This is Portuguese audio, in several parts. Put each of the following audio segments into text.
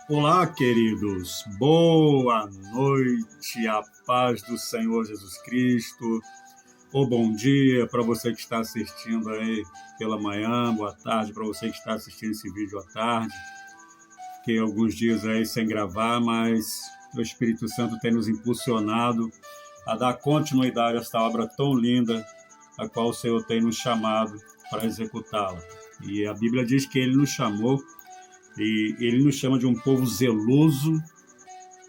Olá, queridos. Boa noite, a paz do Senhor Jesus Cristo. Ou bom dia para você que está assistindo aí pela manhã, boa tarde para você que está assistindo esse vídeo à tarde. Fiquei alguns dias aí sem gravar, mas o Espírito Santo tem nos impulsionado a dar continuidade a esta obra tão linda, a qual o Senhor tem nos chamado para executá-la. E a Bíblia diz que Ele nos chamou e Ele nos chama de um povo zeloso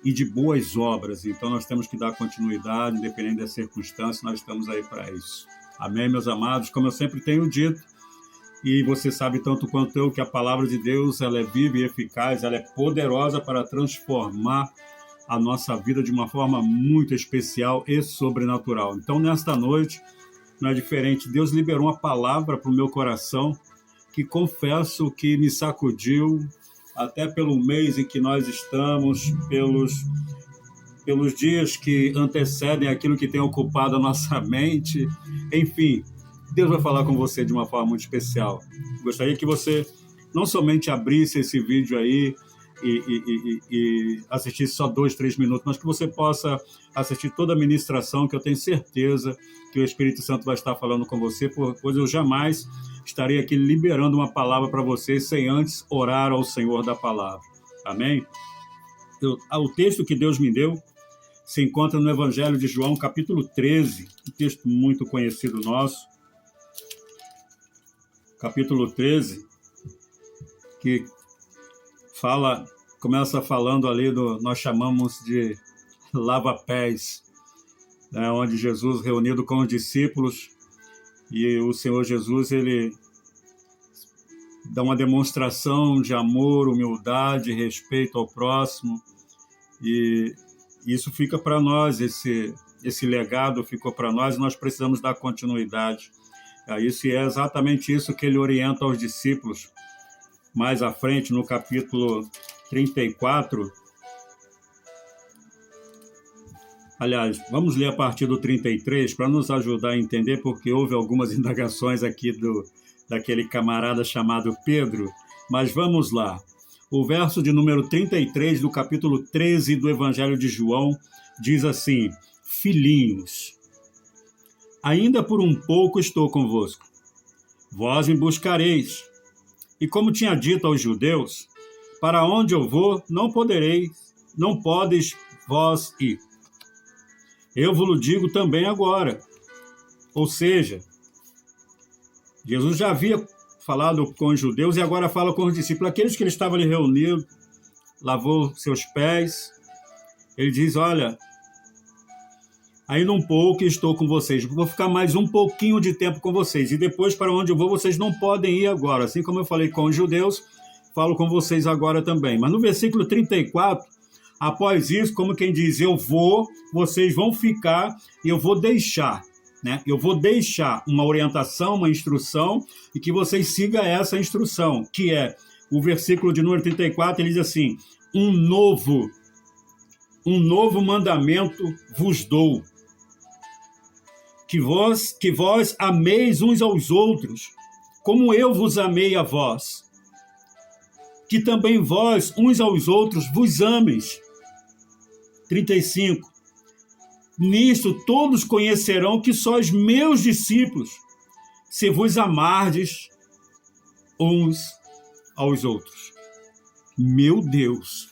e de boas obras. Então nós temos que dar continuidade, independente das circunstâncias, nós estamos aí para isso. Amém, meus amados? Como eu sempre tenho dito, e você sabe tanto quanto eu que a palavra de Deus ela é viva e eficaz, ela é poderosa para transformar a nossa vida de uma forma muito especial e sobrenatural. Então, nesta noite, não é diferente. Deus liberou uma palavra para o meu coração que confesso que me sacudiu, até pelo mês em que nós estamos, pelos dias que antecedem aquilo que tem ocupado a nossa mente. Enfim, Deus vai falar com você de uma forma muito especial. Gostaria que você não somente abrisse esse vídeo aí e assistisse só 2, 3 minutos, mas que você possa assistir toda a ministração, que eu tenho certeza que o Espírito Santo vai estar falando com você, pois eu jamais estarei aqui liberando uma palavra para você sem antes orar ao Senhor da palavra. Amém? O texto que Deus me deu se encontra no Evangelho de João, capítulo 13, um texto muito conhecido nosso. Capítulo 13, que começa falando ali nós chamamos de lava-pés, né, onde Jesus reunido com os discípulos, e o Senhor Jesus, ele dá uma demonstração de amor, humildade, respeito ao próximo, e isso fica para nós, esse legado ficou para nós, e nós precisamos dar continuidade a isso, e é exatamente isso que ele orienta aos discípulos. Mais à frente, no capítulo 34, aliás, vamos ler a partir do 33 para nos ajudar a entender, porque houve algumas indagações aqui daquele camarada chamado Pedro, mas vamos lá. O verso de número 33 do capítulo 13 do Evangelho de João diz assim: Filhinhos, ainda por um pouco estou convosco, vós me buscareis. E como tinha dito aos judeus, para onde eu vou, não podes vós ir. Eu vos digo também agora. Ou seja, Jesus já havia falado com os judeus e agora fala com os discípulos. Aqueles que ele estava ali reunido, lavou seus pés. Ele diz, olha, ainda um pouco estou com vocês. Vou ficar mais um pouquinho de tempo com vocês. E depois, para onde eu vou, vocês não podem ir agora. Assim como eu falei com os judeus, falo com vocês agora também. Mas no versículo 34, após isso, como quem diz, eu vou, vocês vão ficar e eu vou deixar, né? Eu vou deixar uma orientação, uma instrução, e que vocês sigam essa instrução, que é o versículo de número 34, ele diz assim, um novo mandamento vos dou, que vós ameis uns aos outros, como eu vos amei a vós, que também vós, uns aos outros, vos ameis. 35. Nisto todos conhecerão que sois meus discípulos, se vos amardes uns aos outros. Meu Deus!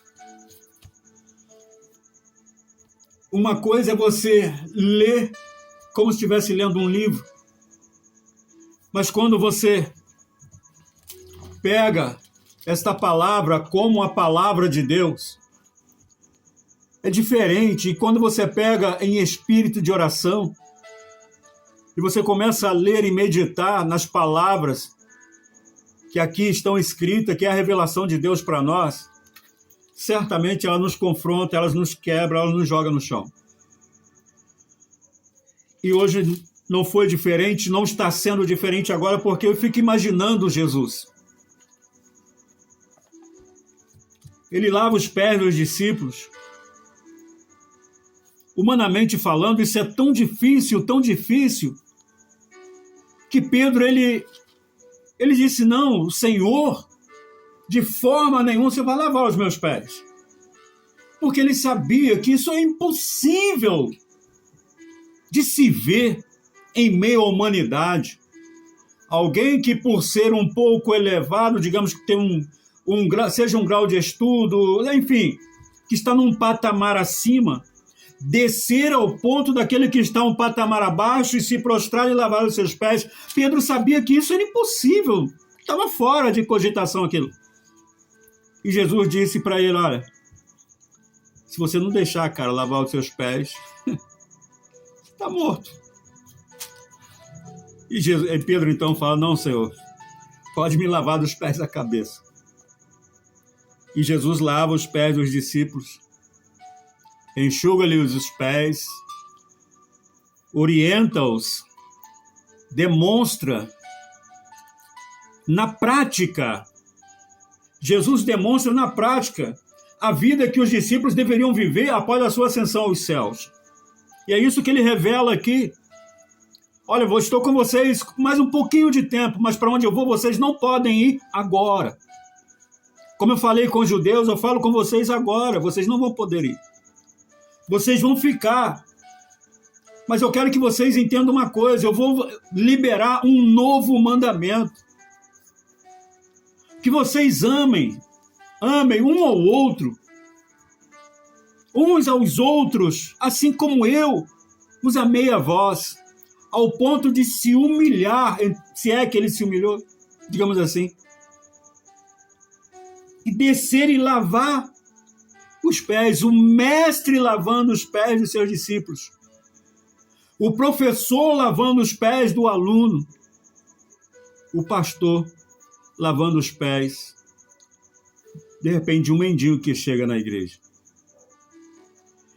Uma coisa é você ler como se estivesse lendo um livro, mas quando você pega esta palavra como a palavra de Deus, é diferente. E quando você pega em espírito de oração e você começa a ler e meditar nas palavras que aqui estão escritas, que é a revelação de Deus para nós, certamente ela nos confronta, ela nos quebra, ela nos joga no chão. E hoje não foi diferente, não está sendo diferente agora, porque eu fico imaginando Jesus. Ele lava os pés dos discípulos. Humanamente falando, isso é tão difícil, que Pedro, ele disse, não, o Senhor De forma nenhuma você vai lavar os meus pés. Porque ele sabia que isso é impossível de se ver em meio à humanidade. Alguém que, por ser um pouco elevado, digamos que tem seja um grau de estudo, enfim, que está num patamar acima, descer ao ponto daquele que está um patamar abaixo e se prostrar e lavar os seus pés. Pedro sabia que isso era impossível, estava fora de cogitação aquilo. E Jesus disse para ele, olha, se você não deixar, cara, lavar os seus pés, você está morto. E Pedro então fala, não, Senhor, pode me lavar dos pés à cabeça. E Jesus lava os pés dos discípulos, enxuga-lhes os pés, orienta-os, demonstra na prática. Jesus demonstra na prática a vida que os discípulos deveriam viver após a sua ascensão aos céus. E é isso que ele revela aqui. Olha, eu estou com vocês mais um pouquinho de tempo, mas para onde eu vou, vocês não podem ir agora. Como eu falei com os judeus, eu falo com vocês agora, vocês não vão poder ir. Vocês vão ficar. Mas eu quero que vocês entendam uma coisa, eu vou liberar um novo mandamento. Que vocês amem um ao outro, uns aos outros, assim como eu os amei a vós, ao ponto de se humilhar, se é que ele se humilhou, digamos assim, e descer e lavar os pés, o mestre lavando os pés dos seus discípulos, o professor lavando os pés do aluno, o pastor lavando os pés, de repente, de um mendigo que chega na igreja.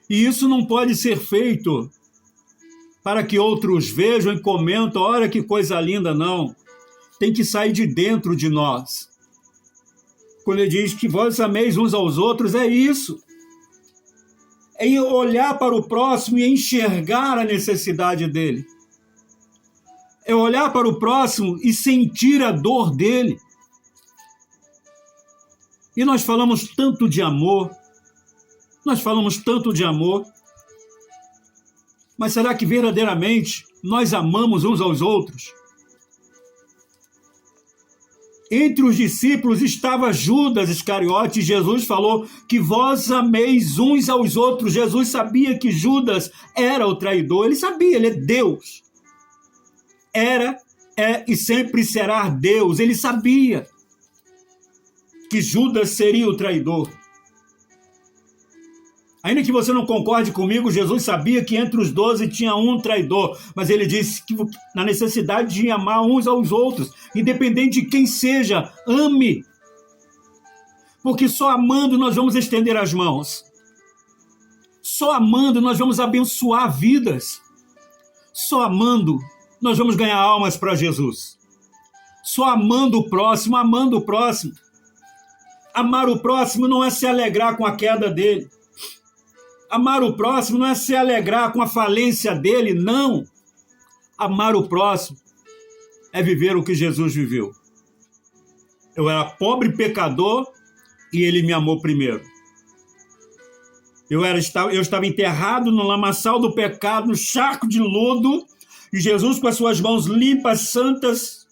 E isso não pode ser feito para que outros vejam e comentem, olha que coisa linda, não. Tem que sair de dentro de nós. Quando ele diz que vós ameis uns aos outros, é isso. É olhar para o próximo e enxergar a necessidade dele. É olhar para o próximo e sentir a dor dele. E nós falamos tanto de amor, mas será que verdadeiramente nós amamos uns aos outros? Entre os discípulos estava Judas Iscariote, e Jesus falou que vós ameis uns aos outros. Jesus sabia que Judas era o traidor, ele sabia, ele é Deus. Era, é e sempre será Deus, ele sabia que Judas seria o traidor. Ainda que você não concorde comigo, Jesus sabia que entre os 12 tinha um traidor, mas ele disse que na necessidade de amar uns aos outros, independente de quem seja, ame. Porque só amando nós vamos estender as mãos. Só amando nós vamos abençoar vidas. Só amando nós vamos ganhar almas para Jesus. Só amando o próximo, amando o próximo. Amar o próximo não é se alegrar com a queda dele. Amar o próximo não é se alegrar com a falência dele, não. Amar o próximo é viver o que Jesus viveu. Eu era pobre pecador e ele me amou primeiro. Eu estava enterrado no lamaçal do pecado, no charco de lodo, e Jesus, com as suas mãos limpas, santas,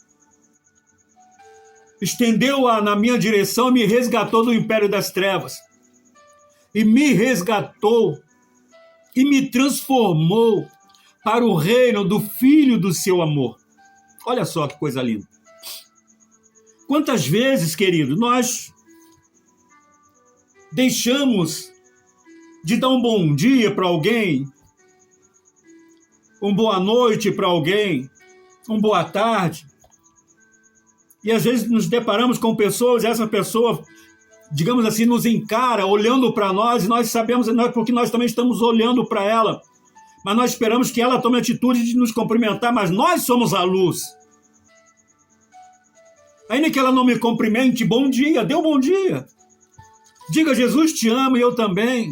estendeu-a na minha direção e me resgatou do império das trevas. E me resgatou e me transformou para o reino do Filho do seu amor. Olha só que coisa linda. Quantas vezes, querido, nós deixamos de dar um bom dia para alguém, uma boa noite para alguém, uma boa tarde, e às vezes nos deparamos com pessoas, e essa pessoa, digamos assim, nos encara, olhando para nós, e nós sabemos, porque nós também estamos olhando para ela, mas nós esperamos que ela tome a atitude de nos cumprimentar, mas nós somos a luz. Ainda que ela não me cumprimente, bom dia, dê um bom dia. Diga, Jesus te ama e eu também.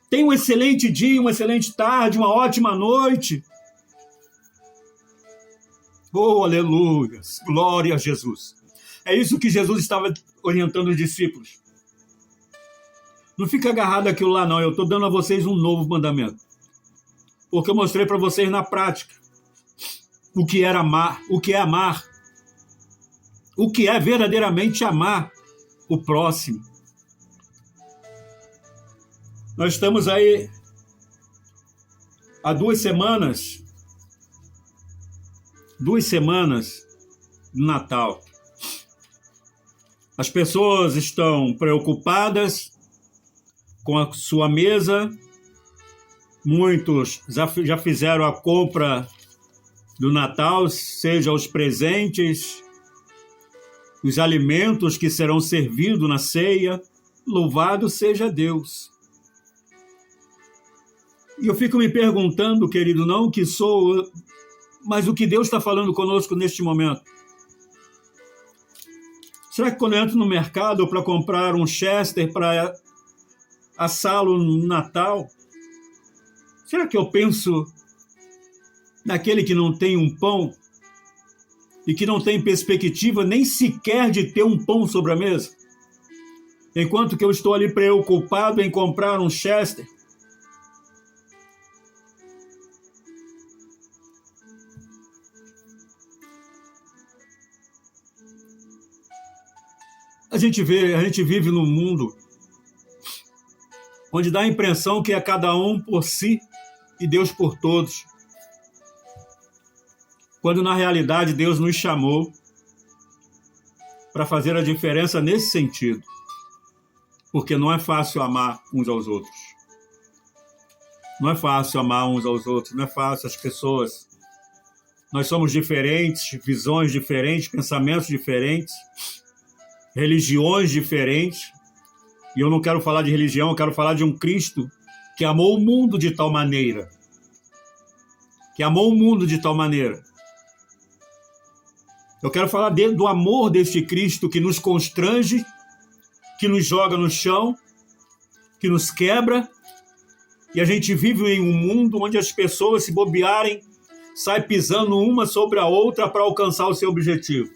Tenha um excelente dia, uma excelente tarde, uma ótima noite. Oh, aleluia, glória a Jesus. É isso que Jesus estava orientando os discípulos. Não fica agarrado àquilo lá, não. Eu estou dando a vocês um novo mandamento. Porque eu mostrei para vocês na prática o que era amar, o que é amar, o que é verdadeiramente amar o próximo. Nós estamos aí há 2 semanas do Natal. As pessoas estão preocupadas com a sua mesa. Muitos já fizeram a compra do Natal, seja os presentes, os alimentos que serão servidos na ceia. Louvado seja Deus. E eu fico me perguntando, querido, não o que sou, mas o que Deus está falando conosco neste momento. Será que quando eu entro no mercado para comprar um Chester para assá-lo no Natal, será que eu penso naquele que não tem um pão e que não tem perspectiva nem sequer de ter um pão sobre a mesa? Enquanto que eu estou ali preocupado em comprar um Chester. A gente vive num mundo onde dá a impressão que é cada um por si e Deus por todos. Quando na realidade Deus nos chamou para fazer a diferença nesse sentido. Porque não é fácil amar uns aos outros. Não é fácil amar uns aos outros, não é fácil as pessoas. Nós somos diferentes, visões diferentes, pensamentos diferentes, religiões diferentes. E eu não quero falar de religião, eu quero falar de um Cristo que amou o mundo de tal maneira. Eu quero falar do amor deste Cristo que nos constrange, que nos joga no chão, que nos quebra. E a gente vive em um mundo onde as pessoas, se bobearem, saem pisando uma sobre a outra para alcançar o seu objetivo.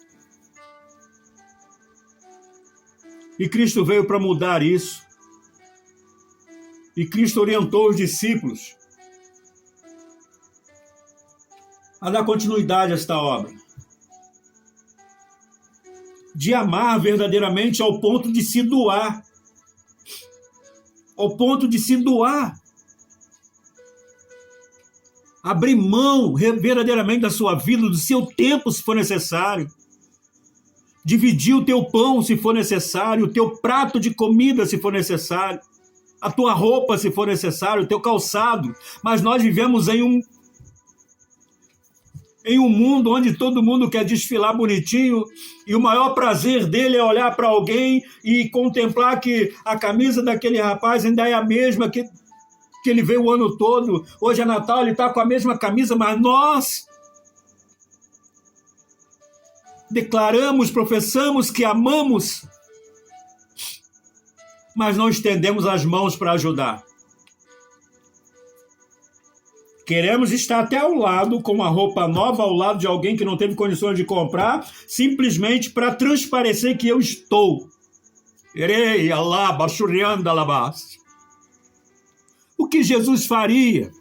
E Cristo veio para mudar isso. E Cristo orientou os discípulos a dar continuidade a esta obra. De amar verdadeiramente ao ponto de se doar. Ao ponto de se doar. Abrir mão verdadeiramente da sua vida, do seu tempo, se for necessário. Dividir o teu pão, se for necessário, o teu prato de comida, se for necessário, a tua roupa, se for necessário, o teu calçado. Mas nós vivemos em um mundo onde todo mundo quer desfilar bonitinho e o maior prazer dele é olhar para alguém e contemplar que a camisa daquele rapaz ainda é a mesma que ele veio o ano todo. Hoje é Natal, ele está com a mesma camisa, mas nós declaramos, professamos que amamos, mas não estendemos as mãos para ajudar. Queremos estar até ao lado, com uma roupa nova, ao lado de alguém que não teve condições de comprar, simplesmente para transparecer que eu estou. O que Jesus faria?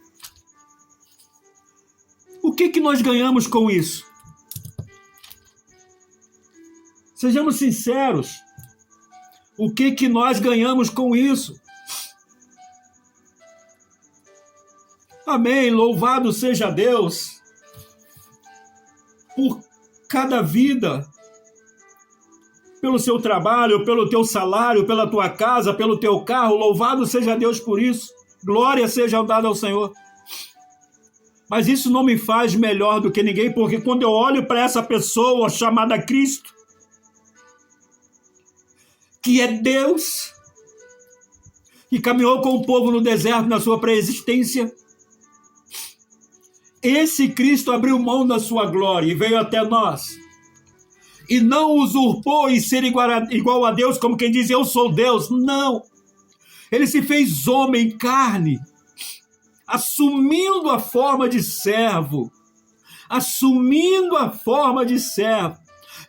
O que nós ganhamos com isso? Sejamos sinceros. O que nós ganhamos com isso? Amém. Louvado seja Deus por cada vida, pelo seu trabalho, pelo teu salário, pela tua casa, pelo teu carro. Louvado seja Deus por isso. Glória seja dada ao Senhor. Mas isso não me faz melhor do que ninguém, porque quando eu olho para essa pessoa chamada Cristo, que é Deus, que caminhou com o povo no deserto na sua pré-existência, esse Cristo abriu mão da sua glória e veio até nós. E não usurpou em ser igual a Deus, como quem diz, eu sou Deus. Não. Ele se fez homem, carne, assumindo a forma de servo.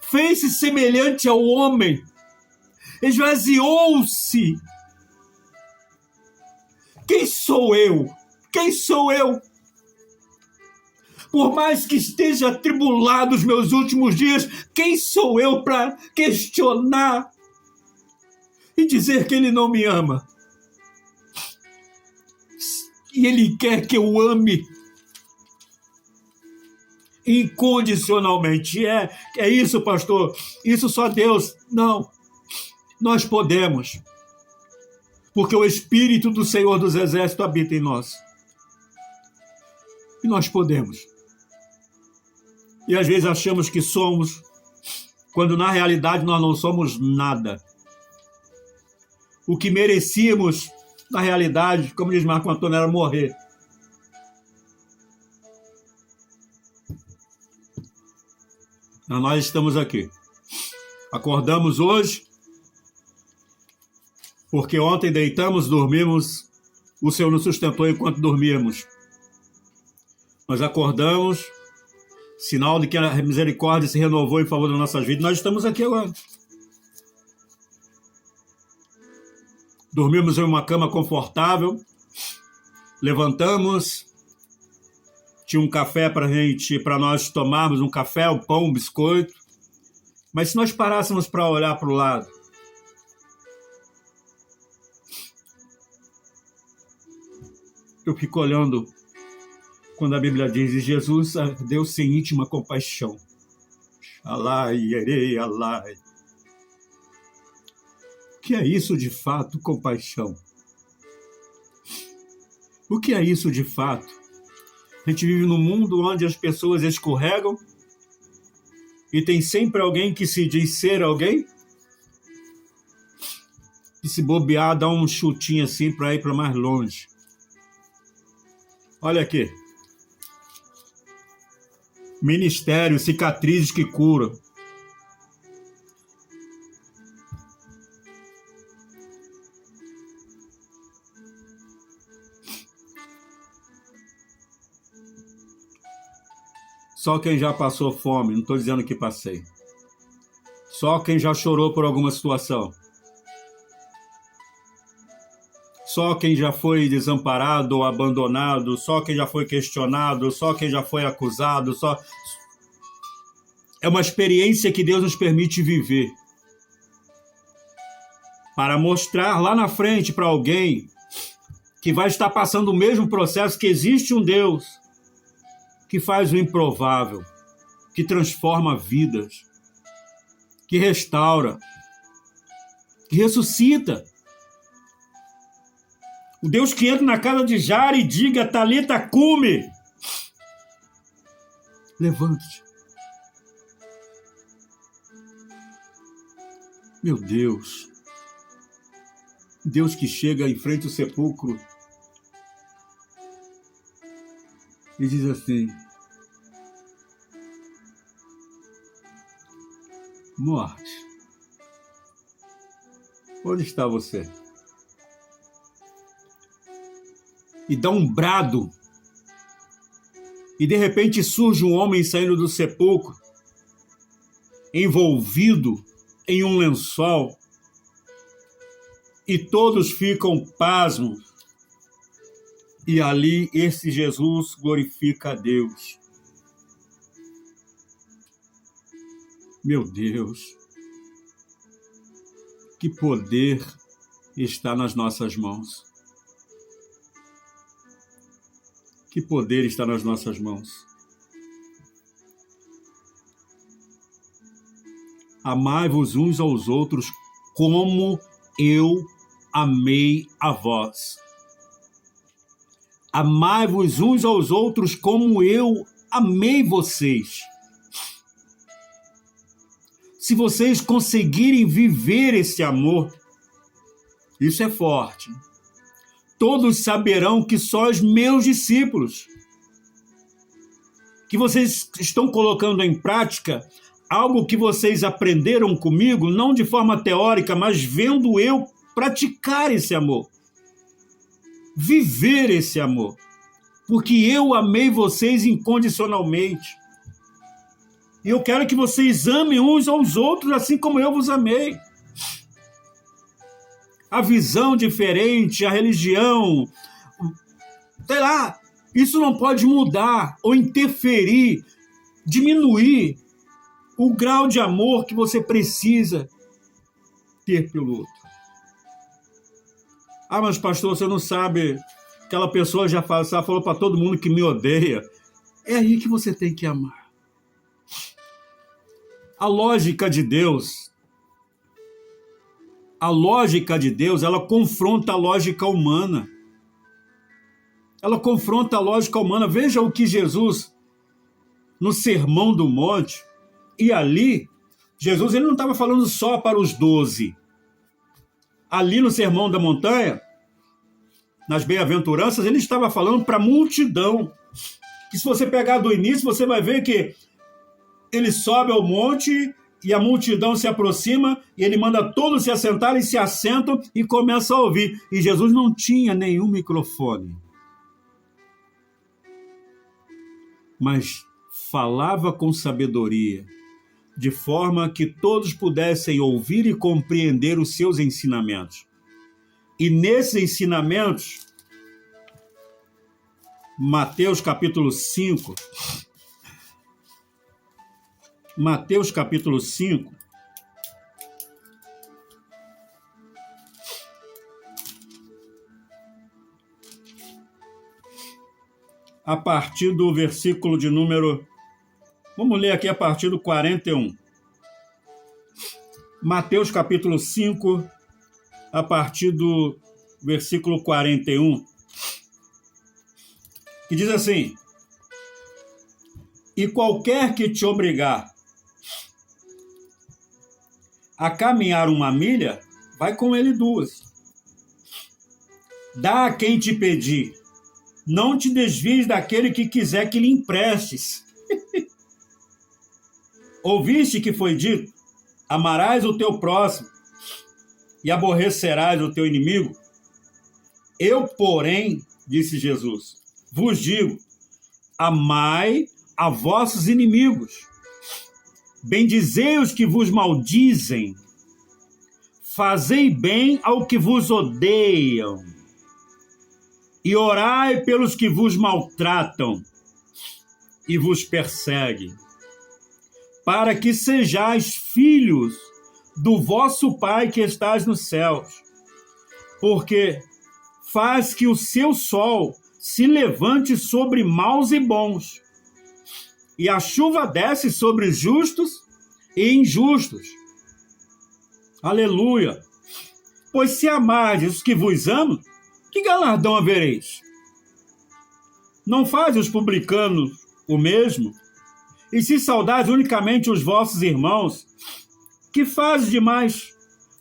Fez-se semelhante ao homem. esvaziou-se. Quem sou eu? Quem sou eu? Por mais que esteja atribulado os meus últimos dias, quem sou eu para questionar e dizer que Ele não me ama? E Ele quer que eu ame incondicionalmente. É isso, pastor? Isso só Deus? Não. Nós podemos. Porque o Espírito do Senhor dos Exércitos habita em nós. E nós podemos. E às vezes achamos que somos, quando na realidade nós não somos nada. O que merecíamos, na realidade, como diz Marco Antônio, era morrer. Mas nós estamos aqui. Acordamos hoje, porque ontem deitamos, dormimos, o Senhor nos sustentou enquanto dormíamos. Nós acordamos, sinal de que a misericórdia se renovou em favor das nossas vidas. Nós estamos aqui agora. Dormimos em uma cama confortável, levantamos, tinha um café para nós tomarmos, um café, um pão, um biscoito. Mas se nós parássemos para olhar para o lado, eu fico olhando quando a Bíblia diz, e Jesus deu-se em íntima compaixão. Alai, erei, alai. O que é isso de fato, compaixão? O que é isso de fato? A gente vive num mundo onde as pessoas escorregam e tem sempre alguém que se diz ser alguém e se bobear, dá um chutinho assim para ir para mais longe. Olha aqui. Ministério, cicatrizes que curam. Só quem já passou fome, não estou dizendo que passei. Só quem já chorou por alguma situação. Só quem já foi desamparado ou abandonado, só quem já foi questionado, só quem já foi acusado, só... É uma experiência que Deus nos permite viver. Para mostrar lá na frente para alguém que vai estar passando o mesmo processo, que existe um Deus que faz o improvável, que transforma vidas, que restaura, que ressuscita. O Deus que entra na casa de Jairo e diga, Talita cume, levante-te. Meu Deus, Deus que chega em frente ao sepulcro e diz assim, morte, onde está você? E dá um brado, e de repente surge um homem saindo do sepulcro, envolvido em um lençol, e todos ficam pasmos. E ali esse Jesus glorifica a Deus. Meu Deus, que poder está nas nossas mãos. Que poder está nas nossas mãos. Amai-vos uns aos outros como eu amei a vós. Amai-vos uns aos outros como eu amei vocês. Se vocês conseguirem viver esse amor, isso é forte. Todos saberão que sois meus discípulos. Que vocês estão colocando em prática algo que vocês aprenderam comigo, não de forma teórica, mas vendo eu praticar esse amor. Viver esse amor, porque eu amei vocês incondicionalmente. E eu quero que vocês amem uns aos outros, assim como eu vos amei. a visão diferente, a religião, sei lá, isso não pode mudar ou interferir, diminuir o grau de amor que você precisa ter pelo outro. Ah, mas pastor, você não sabe, aquela pessoa já falou para todo mundo que me odeia. É aí que você tem que amar. A lógica de Deus, ela confronta a lógica humana. Ela confronta a lógica humana. Veja o que Jesus, no Sermão do Monte, e ali, Jesus ele não estava falando só para os 12. Ali no Sermão da Montanha, nas bem-aventuranças, ele estava falando para a multidão. Que se você pegar do início, você vai ver que ele sobe ao monte e a multidão se aproxima e ele manda todos se assentarem, se assentam e começa a ouvir. E Jesus não tinha nenhum microfone, mas falava com sabedoria, de forma que todos pudessem ouvir e compreender os seus ensinamentos. E nesses ensinamentos, Mateus capítulo 5, a partir do versículo de número... Vamos ler aqui a partir do 41. Mateus capítulo 5, a partir do versículo 41, que diz assim: e qualquer que te obrigar a caminhar 1 milha, vai com ele 2. Dá a quem te pedir, não te desvies daquele que quiser que lhe emprestes. Ouviste que foi dito, amarás o teu próximo e aborrecerás o teu inimigo? Eu, porém, disse Jesus, vos digo, amai a vossos inimigos, bendizei os que vos maldizem, fazei bem ao que vos odeiam, e orai pelos que vos maltratam e vos perseguem, para que sejais filhos do vosso Pai que estás nos céus, porque faz que o seu sol se levante sobre maus e bons, e a chuva desce sobre justos e injustos. Aleluia! Pois se amardes os que vos amam, que galardão havereis? Não faz os publicanos o mesmo? E se saudais unicamente os vossos irmãos, que fazes demais?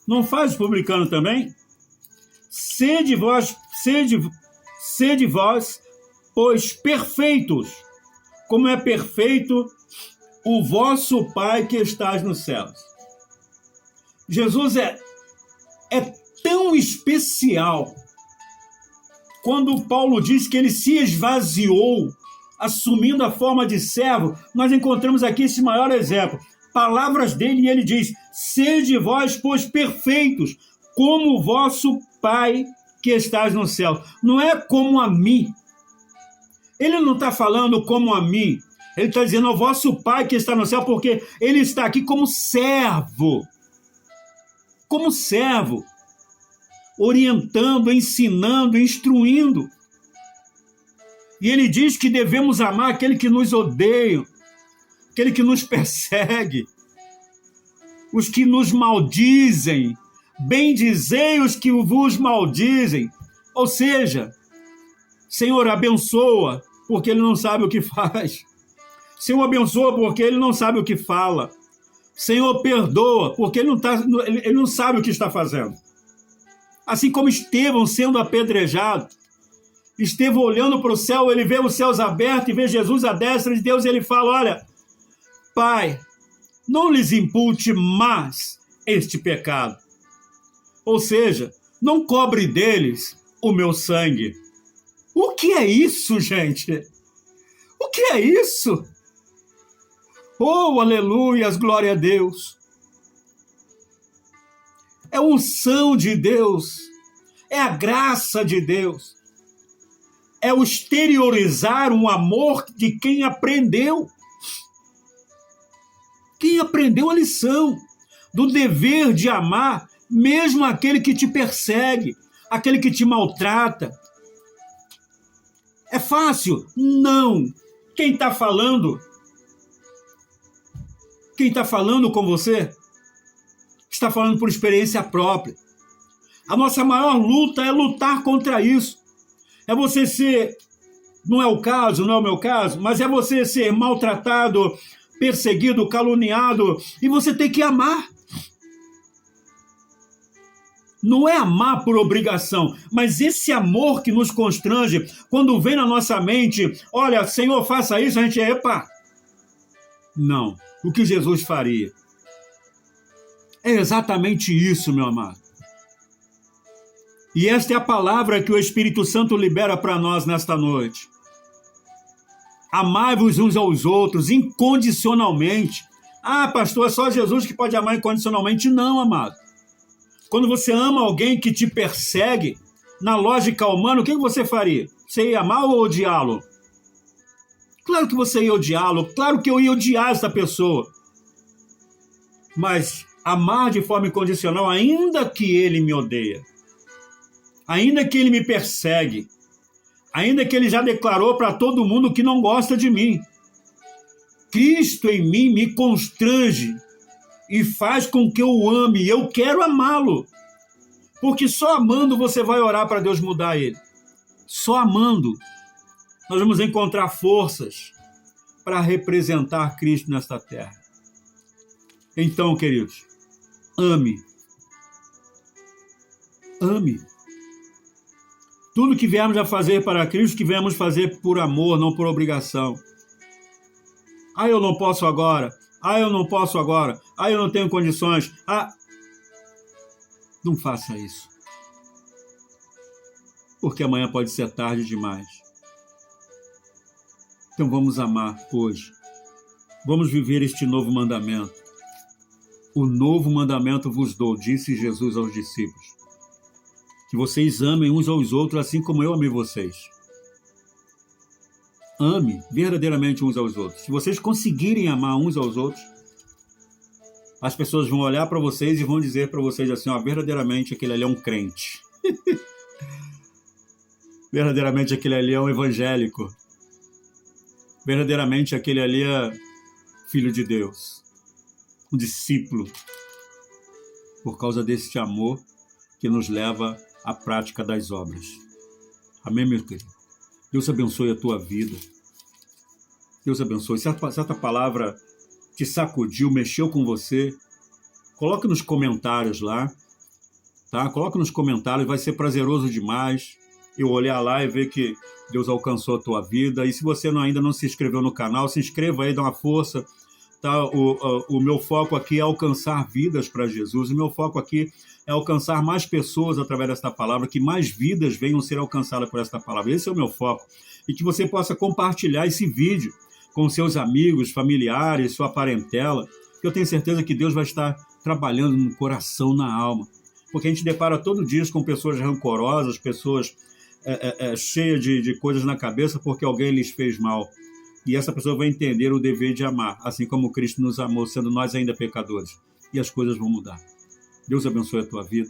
Não faz os publicanos também? Sede vós, pois perfeitos, como é perfeito o vosso Pai que estás nos céus. Jesus é tão especial. Quando Paulo diz que ele se esvaziou, assumindo a forma de servo, nós encontramos aqui esse maior exemplo. Palavras dele, e ele diz, sede vós, pois, perfeitos, como o vosso Pai que estás no céu. Não é como a mim. Ele não está falando como a mim. Ele está dizendo ao vosso Pai que está no céu, porque ele está aqui como servo. Como servo. Orientando, ensinando, instruindo. E ele diz que devemos amar aquele que nos odeia, aquele que nos persegue, os que nos maldizem. Bendizei os que vos maldizem. Ou seja, Senhor, abençoa, porque ele não sabe o que faz. Senhor, abençoa, porque ele não sabe o que fala. Senhor, perdoa, porque ele não sabe o que está fazendo. Assim como Estevão sendo apedrejado, Estevão olhando para o céu, ele vê os céus abertos e vê Jesus à destra de Deus, e ele fala, olha, Pai, não lhes impute mais este pecado. Ou seja, não cobre deles o meu sangue. O que é isso, gente? O que é isso? Oh, aleluias, glória a Deus. é a unção de Deus, é a graça de Deus, é o exteriorizar um amor de quem aprendeu. Quem aprendeu a lição do dever de amar, mesmo aquele que te persegue, aquele que te maltrata. É fácil? Não. Quem está falando? Quem está falando com você? Está falando por experiência própria. A nossa maior luta é lutar contra isso. É você ser, não é o caso, não é o meu caso, mas é você ser maltratado, perseguido, caluniado, e você tem que amar. Não é amar por obrigação, mas esse amor que nos constrange, quando vem na nossa mente, olha, Senhor, faça isso, a gente é, epa. Não, o que Jesus faria? É exatamente isso, meu amado. E esta é a palavra que o Espírito Santo libera para nós nesta noite. Amai-vos uns aos outros incondicionalmente. Ah, pastor, é só Jesus que pode amar incondicionalmente? Não, amado. Quando você ama alguém que te persegue, na lógica humana, o que você faria? Você ia amar ou odiá-lo? Claro que você ia odiá-lo, claro que eu ia odiar essa pessoa. Mas amar de forma incondicional, ainda que ele me odeia, ainda que ele me persegue, ainda que ele já declarou para todo mundo que não gosta de mim. Cristo em mim me constrange e faz com que eu o ame. Eu quero amá-lo. Porque só amando você vai orar para Deus mudar ele. Só amando nós vamos encontrar forças para representar Cristo nesta terra. Então, queridos, ame. Ame. Tudo que viemos a fazer para Cristo, que viemos fazer por amor, não por obrigação. Ah, eu não posso agora. Ah, eu não posso agora. Ah, eu não tenho condições. Ah, não faça isso. Porque amanhã pode ser tarde demais. Então vamos amar hoje. Vamos viver este novo mandamento. O novo mandamento vos dou, disse Jesus aos discípulos. Que vocês amem uns aos outros assim como eu amei vocês. Ame verdadeiramente uns aos outros. Se vocês conseguirem amar uns aos outros, as pessoas vão olhar para vocês e vão dizer para vocês assim, ó, verdadeiramente aquele ali é um crente. Verdadeiramente aquele ali é um evangélico. Verdadeiramente aquele ali é filho de Deus. Um discípulo. Por causa deste amor que nos leva à prática das obras. Amém, meu querido? Deus abençoe a tua vida. Deus abençoe. Se essa palavra te sacudiu, mexeu com você, coloque nos comentários lá, tá? Coloque nos comentários, vai ser prazeroso demais eu olhar lá e ver que Deus alcançou a tua vida. E se você ainda não se inscreveu no canal, se inscreva aí, dá uma força, tá? O meu foco aqui é alcançar vidas para Jesus. O meu foco aqui é alcançar mais pessoas através desta palavra, que mais vidas venham ser alcançadas por esta palavra. Esse é o meu foco. E que você possa compartilhar esse vídeo com seus amigos, familiares, sua parentela, que eu tenho certeza que Deus vai estar trabalhando no coração, na alma. Porque a gente depara todo dia com pessoas rancorosas, pessoas cheias de coisas na cabeça porque alguém lhes fez mal. E essa pessoa vai entender o dever de amar, assim como Cristo nos amou, sendo nós ainda pecadores. E as coisas vão mudar. Deus abençoe a tua vida,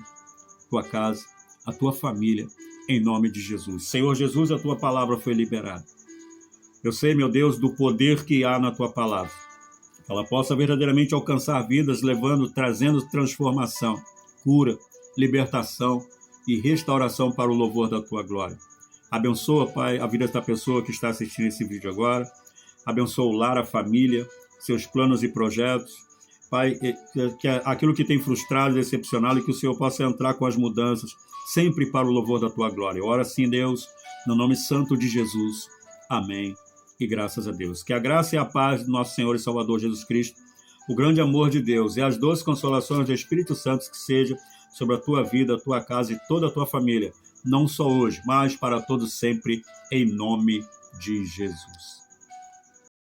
tua casa, a tua família, em nome de Jesus. Senhor Jesus, a tua palavra foi liberada. Eu sei, meu Deus, do poder que há na tua palavra. Que ela possa verdadeiramente alcançar vidas, trazendo transformação, cura, libertação e restauração para o louvor da tua glória. Abençoa, Pai, a vida desta pessoa que está assistindo esse vídeo agora. Abençoa o lar, a família, seus planos e projetos. Pai, que aquilo que tem frustrado, decepcionado, que o Senhor possa entrar com as mudanças, sempre para o louvor da tua glória. Ora sim, Deus, no nome santo de Jesus. Amém. E graças a Deus. Que a graça e a paz do nosso Senhor e Salvador Jesus Cristo, o grande amor de Deus e as doces consolações do Espírito Santo que seja sobre a tua vida, a tua casa e toda a tua família, não só hoje, mas para todos sempre, em nome de Jesus.